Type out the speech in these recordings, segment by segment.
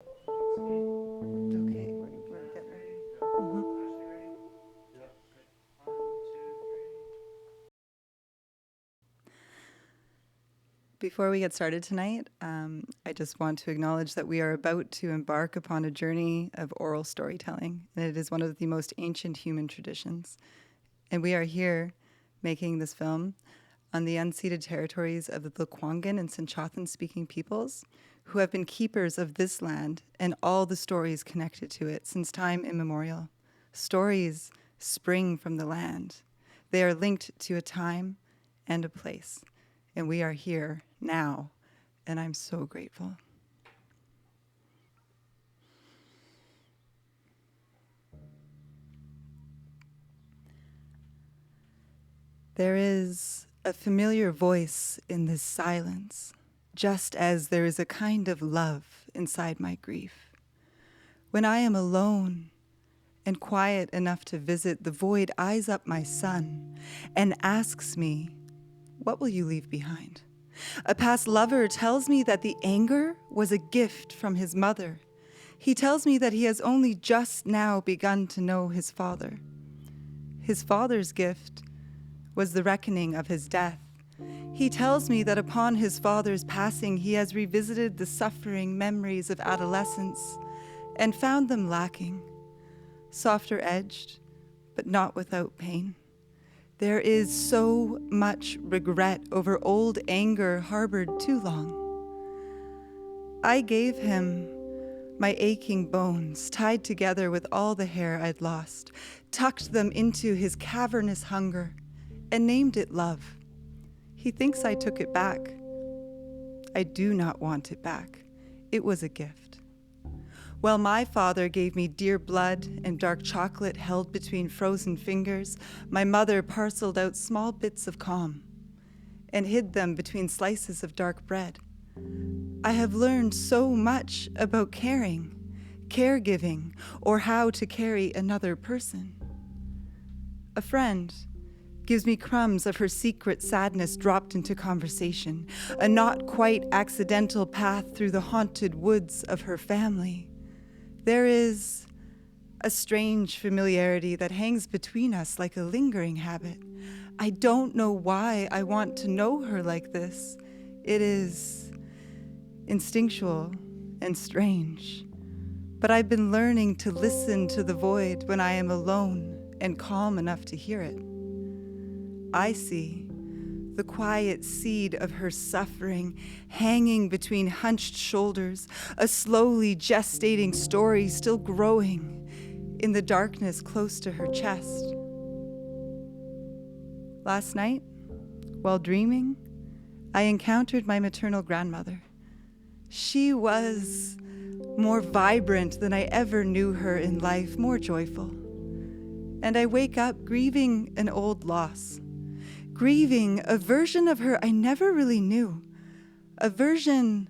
Okay, we're getting ready. Mhm. Before we get started tonight, I just want to acknowledge that we are about to embark upon a journey of oral storytelling, and it is one of the most ancient human traditions. And we are here making this film on the unceded territories of the ʷəŋən and Chinatown-speaking peoples, who have been keepers of this land and all the stories connected to it since time immemorial. Stories spring from the land. They are linked to a time and a place. And we are here now, and I'm so grateful. There is a familiar voice in this silence, just as there is a kind of love inside my grief. When I am alone and quiet enough to visit, the void eyes up my son and asks me, "What will you leave behind?" A past lover tells me that the anger was a gift from his mother. He tells me that he has only just now begun to know his father. His father's gift was the reckoning of his death. He tells me that upon his father's passing, he has revisited the suffering memories of adolescence and found them lacking, softer edged, but not without pain. There is so much regret over old anger harbored too long. I gave him my aching bones, tied together with all the hair I'd lost, tucked them into his cavernous hunger, and named it love. He thinks I took it back. I do not want it back. It was a gift. Well, my father gave me dear blood and dark chocolate held between frozen fingers. My mother parceled out small bits of calm and hid them between slices of dark bread. I have learned so much about caring, caregiving, or how to carry another person. A friend gives me crumbs of her secret sadness dropped into conversation, a not quite accidental path through the haunted woods of her family. There is a strange familiarity that hangs between us like a lingering habit. I don't know why I want to know her like this. It is instinctual and strange. But I've been learning to listen to the void when I am alone and calm enough to hear it. I see the quiet seed of her suffering hanging between hunched shoulders, a slowly gestating story still growing in the darkness close to her chest. Last night, while dreaming, I encountered my maternal grandmother. She was more vibrant than I ever knew her in life, more joyful. And I wake up grieving an old loss, grieving a version of her I never really knew, a version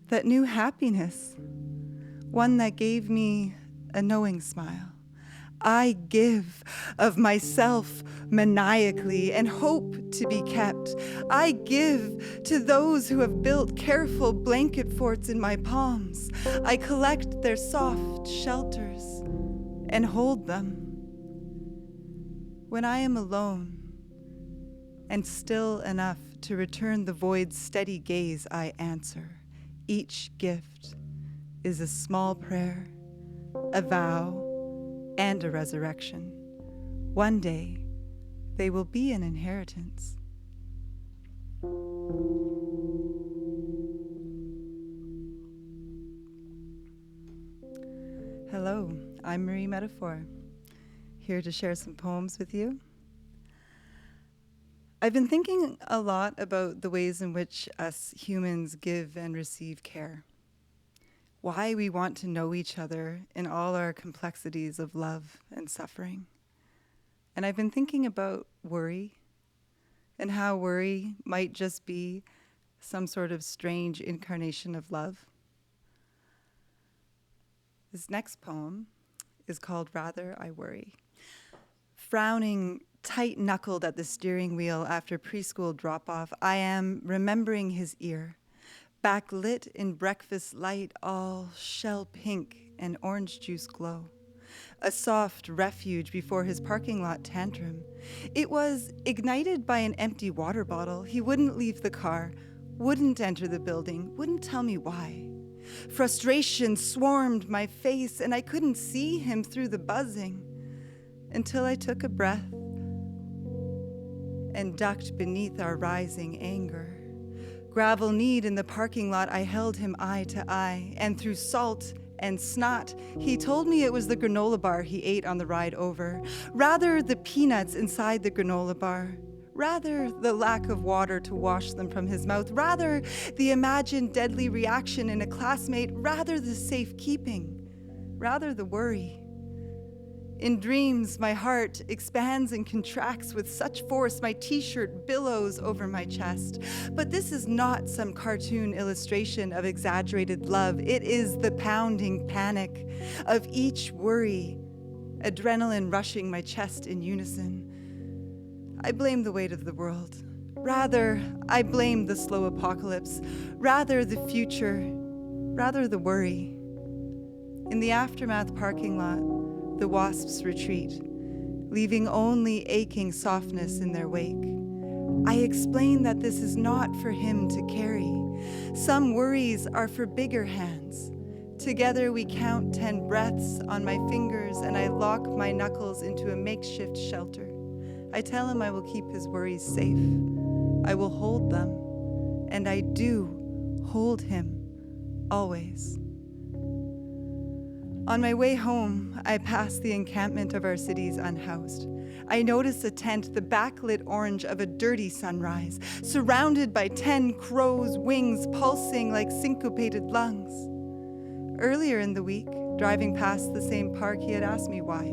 that knew happiness, one that gave me a knowing smile. I give of myself maniacally and hope to be kept. I give to those who have built careful blanket forts in my palms. I collect their soft shelters and hold them. When I am alone and still enough to return the void's steady gaze, I answer. Each gift is a small prayer, a vow, and a resurrection. One day, they will be an inheritance. Hello, I'm Marie Metaphor, here to share some poems with you. I've been thinking a lot about the ways in which us humans give and receive care. Why we want to know each other in all our complexities of love and suffering. And I've been thinking about worry and how worry might just be some sort of strange incarnation of love. This next poem is called Rather I Worry. Frowning tight-knuckled at the steering wheel after preschool drop-off, I am remembering his ear, backlit in breakfast light, all shell pink and orange juice glow. A soft refuge before his parking lot tantrum. It was ignited by an empty water bottle. He wouldn't leave the car, wouldn't enter the building, wouldn't tell me why. Frustration swarmed my face, and I couldn't see him through the buzzing until I took a breath and ducked beneath our rising anger. Gravel-kneed in the parking lot, I held him eye to eye, and through salt and snot, he told me it was the granola bar he ate on the ride over, rather the peanuts inside the granola bar, rather the lack of water to wash them from his mouth, rather the imagined deadly reaction in a classmate, rather the safekeeping, rather the worry. In dreams, my heart expands and contracts with such force, my t-shirt billows over my chest. But this is not some cartoon illustration of exaggerated love. It is the pounding panic of each worry, adrenaline rushing my chest in unison. I blame the weight of the world. Rather, I blame the slow apocalypse. Rather, the future. Rather, the worry. In the aftermath parking lot, the wasps retreat, leaving only aching softness in their wake. I explain that this is not for him to carry. Some worries are for bigger hands. Together we count 10 breaths on my fingers, and I lock my knuckles into a makeshift shelter. I tell him I will keep his worries safe. I will hold them, and I do hold him, always. On my way home, I pass the encampment of our city's unhoused. I notice a tent, the backlit orange of a dirty sunrise, surrounded by 10 crows' wings pulsing like syncopated lungs. Earlier in the week, driving past the same park, he had asked me why.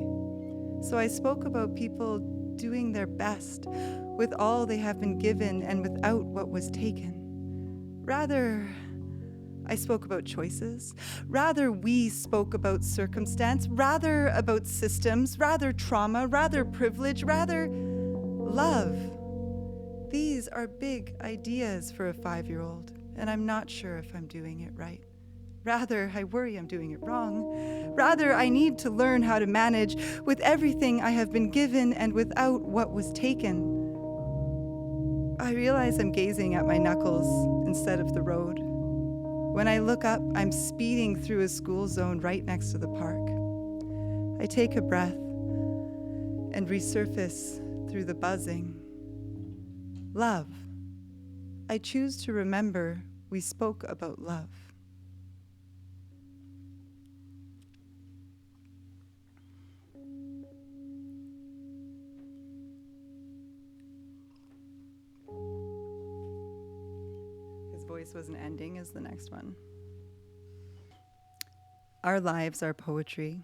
So I spoke about people doing their best with all they have been given and without what was taken. Rather, I spoke about choices. Rather, we spoke about circumstance. Rather, about systems. Rather, trauma. Rather, privilege. Rather, love. These are big ideas for a 5-year-old, and I'm not sure if I'm doing it right. Rather, I worry I'm doing it wrong. Rather, I need to learn how to manage with everything I have been given and without what was taken. I realize I'm gazing at my knuckles instead of the road. When I look up, I'm speeding through a school zone right next to the park. I take a breath and resurface through the buzzing. Love. I choose to remember we spoke about love. Voice wasn't ending is the next one. Our lives are poetry,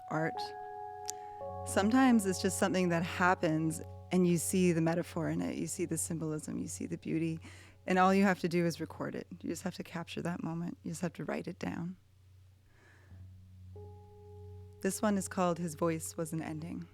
art. Sometimes it's just something that happens and you see the metaphor in it, you see the symbolism, you see the beauty, and all you have to do is record it. You just have to capture that moment. You just have to write it down. This one is called His Voice Wasn't Ending.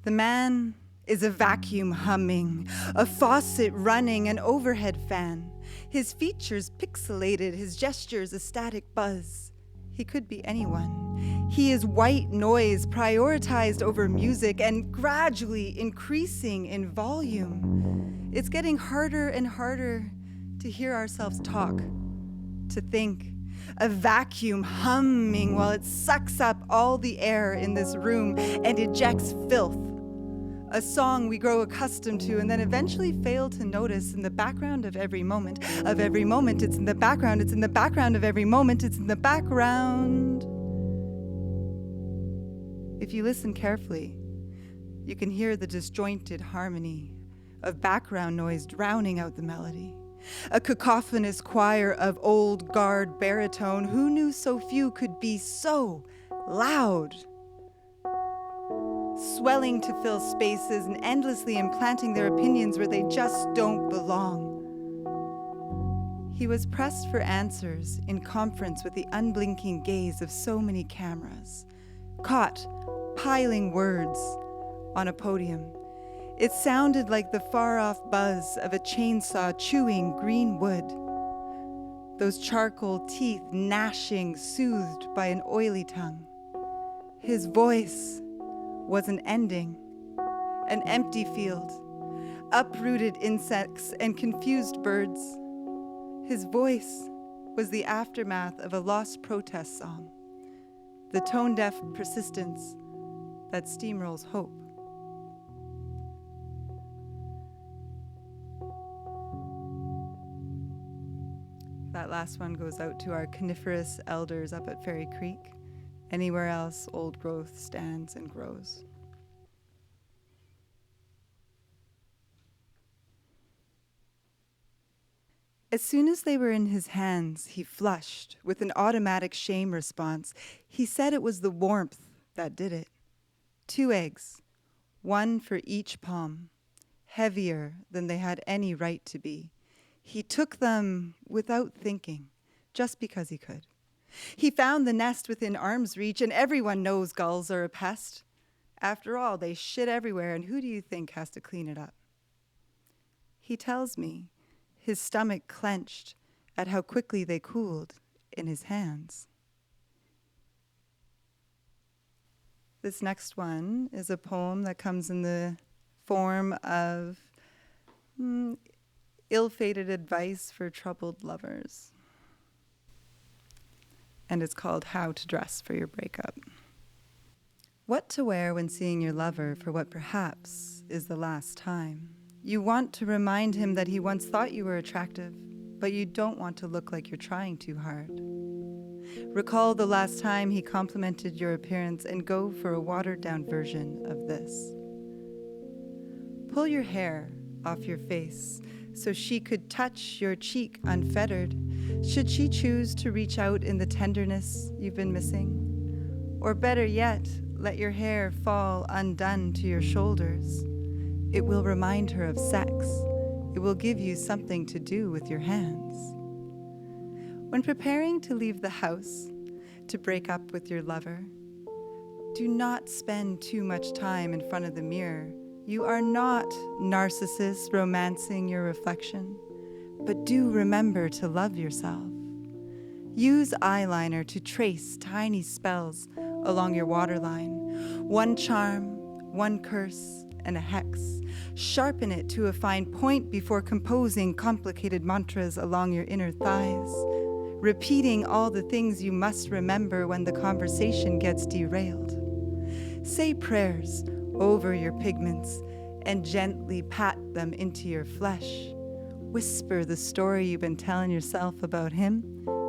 The man is a vacuum humming, a faucet running, an overhead fan. His features pixelated, his gestures a static buzz. He could be anyone. He is white noise prioritized over music and gradually increasing in volume. It's getting harder and harder to hear ourselves talk, to think. A vacuum humming while it sucks up all the air in this room and ejects filth. A song we grow accustomed to and then eventually fail to notice in the background of every moment. Of every moment, it's in the background. It's in the background of every moment. It's in the background. If you listen carefully, you can hear the disjointed harmony of background noise drowning out the melody. A cacophonous choir of old guard baritone. Who knew so few could be so loud? Swelling to fill spaces and endlessly implanting their opinions where they just don't belong. He was pressed for answers in conference with the unblinking gaze of so many cameras, caught piling words on a podium. It sounded like the far-off buzz of a chainsaw chewing green wood. Those charcoal teeth gnashing, soothed by an oily tongue. His voice was an ending, an empty field, uprooted insects and confused birds. His voice was the aftermath of a lost protest song, the tone-deaf persistence that steamrolls hope. That last one goes out to our coniferous elders up at Fairy Creek. Anywhere else, old growth stands and grows. As soon as they were in his hands, he flushed with an automatic shame response. He said it was the warmth that did it. 2 eggs, 1 for each palm, heavier than they had any right to be. He took them without thinking, just because he could. He found the nest within arm's reach, and everyone knows gulls are a pest. After all, they shit everywhere, and who do you think has to clean it up? He tells me, his stomach clenched at how quickly they cooled in his hands. This next one is a poem that comes in the form of ill-fated advice for troubled lovers. And it's called How to Dress for Your Breakup. What to wear when seeing your lover for what perhaps is the last time. You want to remind him that he once thought you were attractive, but you don't want to look like you're trying too hard. Recall the last time he complimented your appearance and go for a watered-down version of this. Pull your hair off your face so she could touch your cheek unfettered, should she choose to reach out in the tenderness you've been missing. Or better yet, let your hair fall undone to your shoulders. It will remind her of sex. It will give you something to do with your hands. When preparing to leave the house to break up with your lover, do not spend too much time in front of the mirror. You are not narcissists romancing your reflection, but do remember to love yourself. Use eyeliner to trace tiny spells along your waterline. 1 charm, 1 curse, and a hex. Sharpen it to a fine point before composing complicated mantras along your inner thighs, repeating all the things you must remember when the conversation gets derailed. Say prayers over your pigments and gently pat them into your flesh. Whisper the story you've been telling yourself about him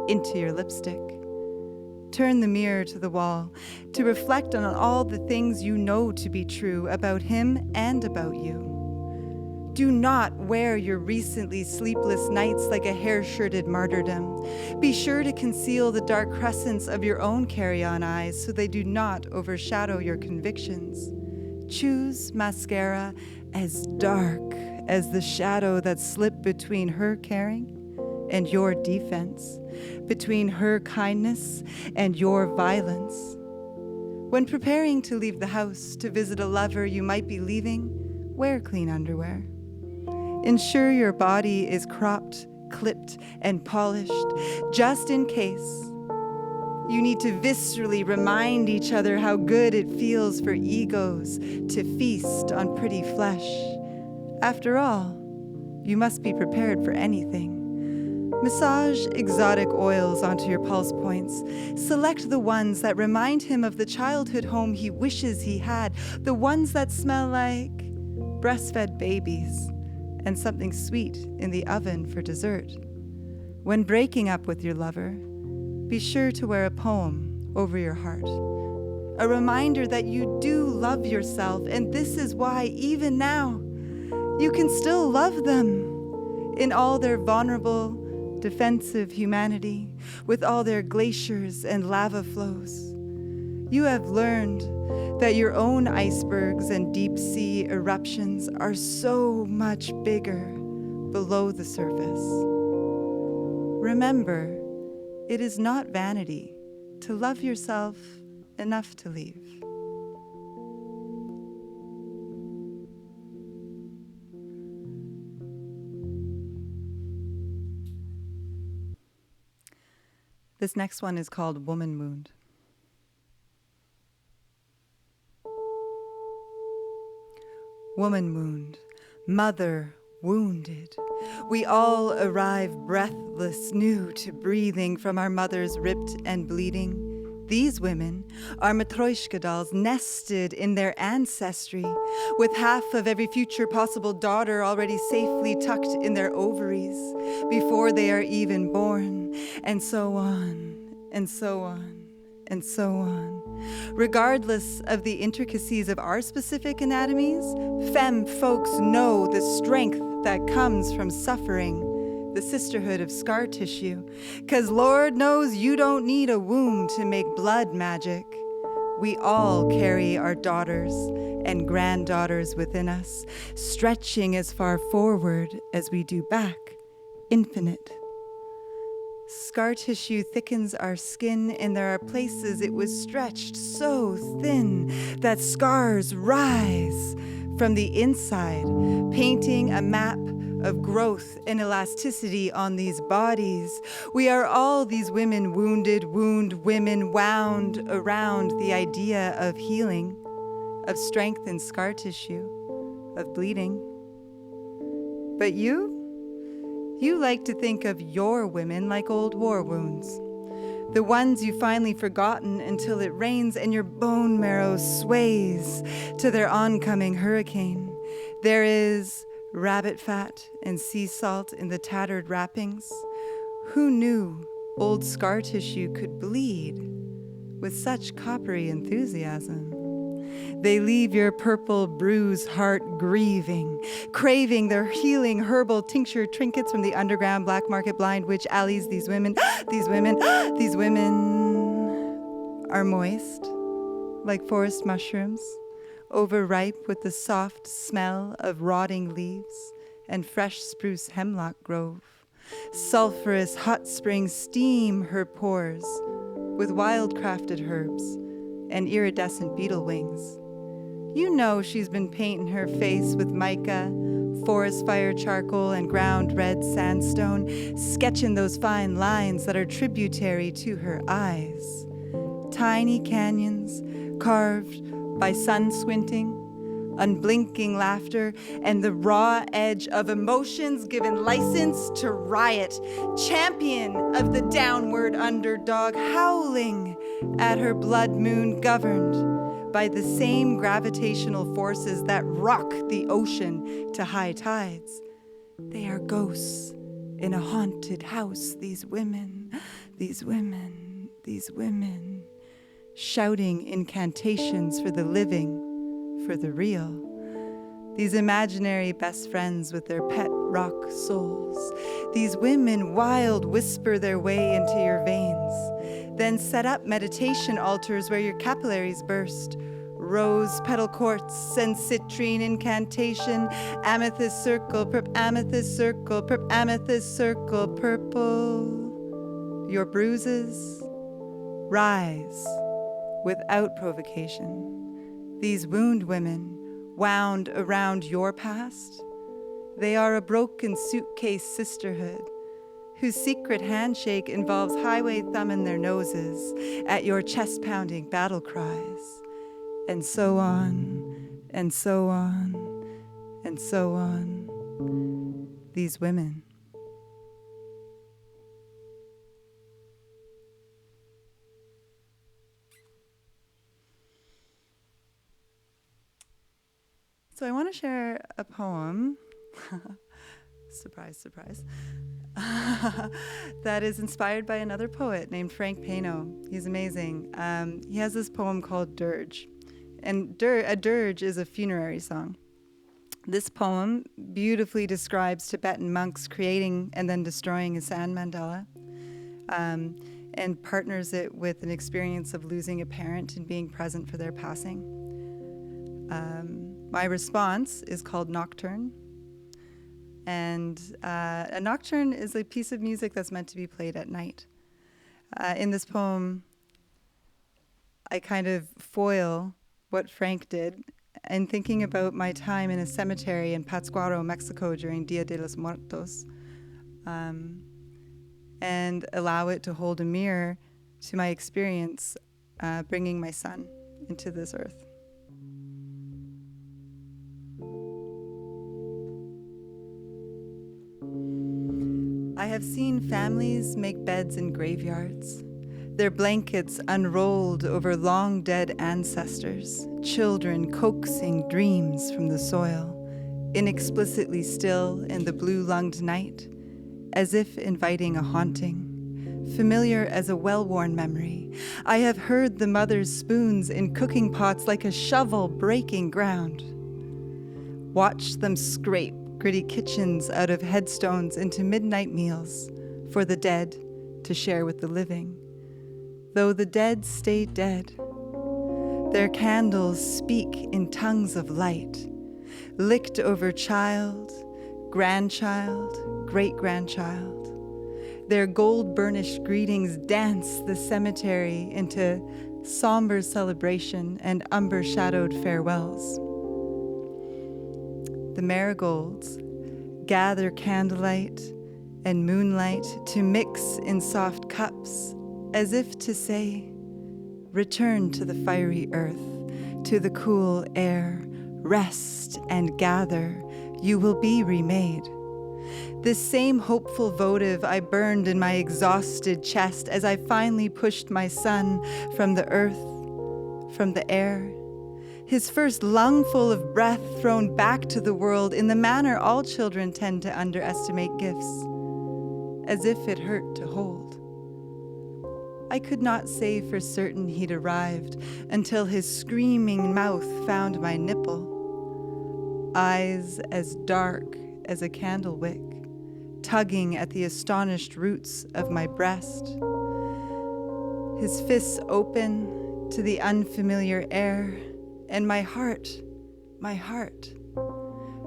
into your lipstick. Turn the mirror to the wall to reflect on all the things you know to be true about him and about you. Do not wear your recently sleepless nights like a hair-shirted martyrdom. Be sure to conceal the dark crescents of your own carry-on eyes so they do not overshadow your convictions. Choose mascara as dark as the shadow that slipped between her caring and your defense, between her kindness and your violence. When preparing to leave the house to visit a lover you might be leaving, wear clean underwear. Ensure your body is cropped, clipped, and polished, just in case. You need to viscerally remind each other how good it feels for egos to feast on pretty flesh. After all, you must be prepared for anything. Massage exotic oils onto your pulse points. Select the ones that remind him of the childhood home he wishes he had, the ones that smell like breastfed babies and something sweet in the oven for dessert. When breaking up with your lover, be sure to wear a poem over your heart. A reminder that you do love yourself, and this is why, even now, you can still love them in all their vulnerable, defensive humanity, with all their glaciers and lava flows. You have learned that your own icebergs and deep sea eruptions are so much bigger below the surface. Remember, it is not vanity to love yourself enough to leave. This next one is called Woman Wound. Woman wound, mother wounded. We all arrive breathless, new to breathing from our mothers ripped and bleeding. These women are Matryoshka dolls nested in their ancestry, with half of every future possible daughter already safely tucked in their ovaries before they are even born, and so on, and so on, and so on. Regardless of the intricacies of our specific anatomies, femme folks know the strength that comes from suffering, the sisterhood of scar tissue, 'cause Lord knows you don't need a womb to make blood magic. We all carry our daughters and granddaughters within us, stretching as far forward as we do back, infinite. Scar tissue thickens our skin, and there are places it was stretched so thin that scars rise from the inside, painting a map of growth and elasticity on these bodies. We are all these women wounded, wound women wound around the idea of healing, of strength in scar tissue, of bleeding. But you like to think of your women like old war wounds, the ones you've finally forgotten until it rains and your bone marrow sways to their oncoming hurricane. There is rabbit fat and sea salt in the tattered wrappings. Who knew old scar tissue could bleed with such coppery enthusiasm? They leave your purple bruised heart grieving, craving their healing herbal tincture trinkets from the underground black market blind witch alleys. These women are moist like forest mushrooms, overripe with the soft smell of rotting leaves and fresh spruce hemlock grove. Sulphurous hot springs steam her pores with wild-crafted herbs and iridescent beetle wings. You know she's been painting her face with mica, forest fire charcoal, and ground red sandstone, sketching those fine lines that are tributary to her eyes. Tiny canyons carved by sun squinting, unblinking laughter, and the raw edge of emotions given license to riot, champion of the downward underdog, howling at her blood moon, governed by the same gravitational forces that rock the ocean to high tides. They are ghosts in a haunted house, these women, shouting incantations for the living, for the real. These imaginary best friends with their pet rock souls. These women wild whisper their way into your veins. Then set up meditation altars where your capillaries burst. Rose petal quartz and citrine incantation. Amethyst circle, amethyst circle, amethyst circle, purple. Your bruises rise without provocation. These wound women wound around your past. They are a broken suitcase sisterhood whose secret handshake involves highway thumb in their noses at your chest-pounding battle cries. And so on, and so on, and so on. These women. So I want to share a poem, surprise, surprise, that is inspired by another poet named Frank Pano. He's amazing. He has this poem called Dirge. And a dirge is a funerary song. This poem beautifully describes Tibetan monks creating and then destroying a sand mandala, and partners it with an experience of losing a parent and being present for their passing. My response is called Nocturne. And a nocturne is a piece of music that's meant to be played at night. In this poem, I kind of foil what Frank did in thinking about my time in a cemetery in Pátzcuaro, Mexico during Dia de los Muertos. And and allow it to hold a mirror to my experience bringing my son into this earth. I have seen families make beds in graveyards, their blankets unrolled over long dead ancestors, children coaxing dreams from the soil, inexplicitly still in the blue-lunged night, as if inviting a haunting, familiar as a well-worn memory. I have heard the mother's spoons in cooking pots like a shovel breaking ground. Watched them scrape gritty kitchens out of headstones into midnight meals for the dead to share with the living. Though the dead stay dead, their candles speak in tongues of light, licked over child, grandchild, great-grandchild. Their gold-burnished greetings dance the cemetery into somber celebration and umber-shadowed farewells. The marigolds gather candlelight and moonlight to mix in soft cups, as if to say, return to the fiery earth, to the cool air, rest and gather, you will be remade. This same hopeful votive I burned in my exhausted chest as I finally pushed my son from the earth, from the air, his first lungful of breath thrown back to the world in the manner all children tend to underestimate gifts, as if it hurt to hold. I could not say for certain he'd arrived until his screaming mouth found my nipple, eyes as dark as a candle wick, tugging at the astonished roots of my breast. His fists open to the unfamiliar air, and my heart,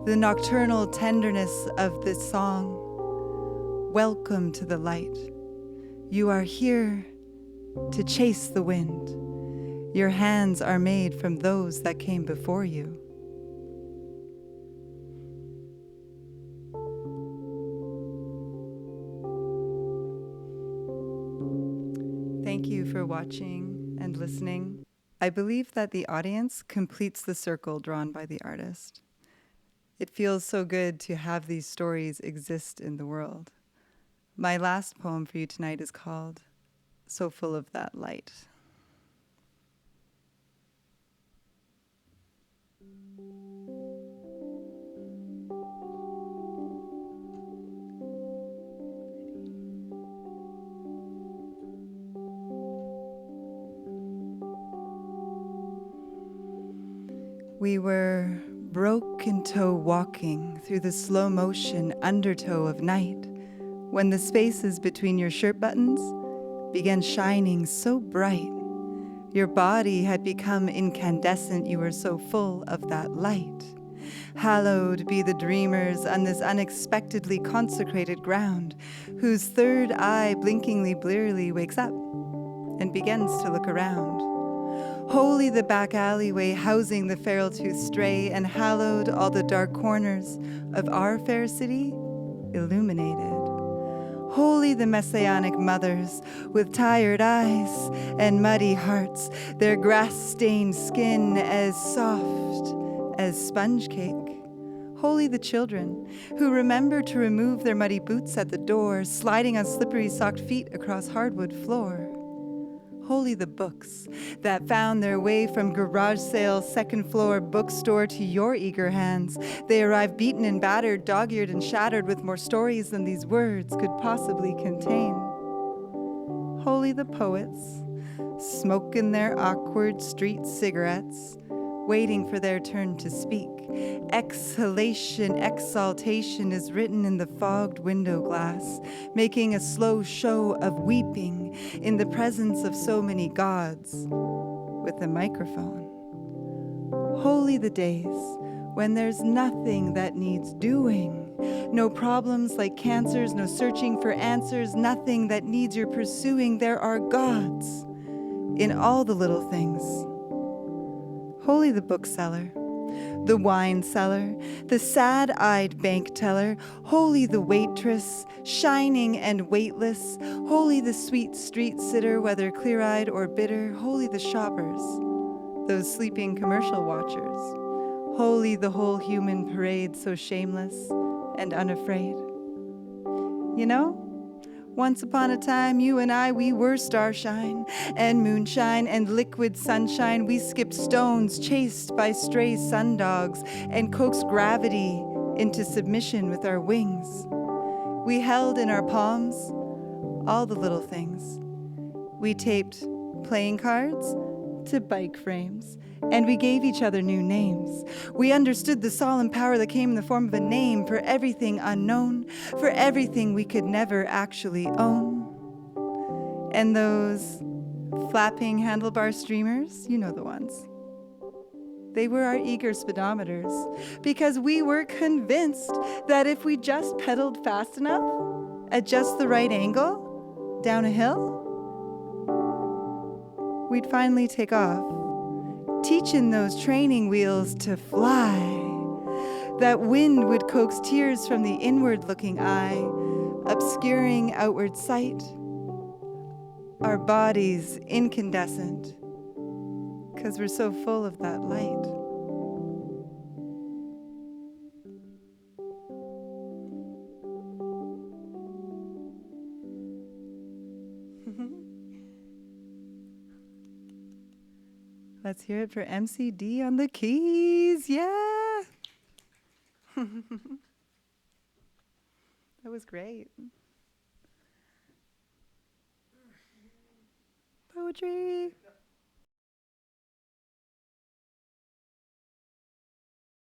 the nocturnal tenderness of this song. Welcome to the light. You are here to chase the wind. Your hands are made from those that came before you. Thank you for watching and listening. I believe that the audience completes the circle drawn by the artist. It feels so good to have these stories exist in the world. My last poem for you tonight is called So Full of That Light. We were broke-in-toe walking through the slow-motion undertow of night when the spaces between your shirt buttons began shining so bright. Your body had become incandescent, you were so full of that light. Hallowed be the dreamers on this unexpectedly consecrated ground, whose third eye blinkingly blearily wakes up and begins to look around. Holy the back alleyway housing the feral-toothed stray, and hallowed all the dark corners of our fair city illuminated. Holy the messianic mothers with tired eyes and muddy hearts, their grass-stained skin as soft as sponge cake. Holy the children who remember to remove their muddy boots at the door, sliding on slippery socked feet across hardwood floor. Holy the books that found their way from garage sale, second floor bookstore to your eager hands. They arrived beaten and battered, dog-eared and shattered with more stories than these words could possibly contain. Holy the poets, smoking their awkward street cigarettes, waiting for their turn to speak. Exhalation, exaltation is written in the fogged window glass, making a slow show of weeping in the presence of so many gods with a microphone. Holy the days when there's nothing that needs doing, no problems like cancers, no searching for answers, nothing that needs your pursuing. There are gods in all the little things. Holy the bookseller The wine cellar, the sad-eyed bank teller, holy the waitress, shining and weightless, holy the sweet street sitter, whether clear-eyed or bitter, holy the shoppers, those sleeping commercial watchers, holy the whole human parade so shameless and unafraid. You know, once upon a time, you and I, we were starshine and moonshine and liquid sunshine. We skipped stones, chased by stray sundogs, and coaxed gravity into submission with our wings. We held in our palms all the little things. We taped playing cards to bike frames, and we gave each other new names. We understood the solemn power that came in the form of a name for everything unknown, for everything we could never actually own. And those flapping handlebar streamers, you know the ones. They were our eager speedometers, because we were convinced that if we just pedaled fast enough, at just the right angle, down a hill, we'd finally take off, teaching those training wheels to fly. That wind would coax tears from the inward-looking eye, obscuring outward sight. Our bodies incandescent, 'cause we're so full of that light. Let's hear it for MCD on the keys. Yeah. That was great. Poetry.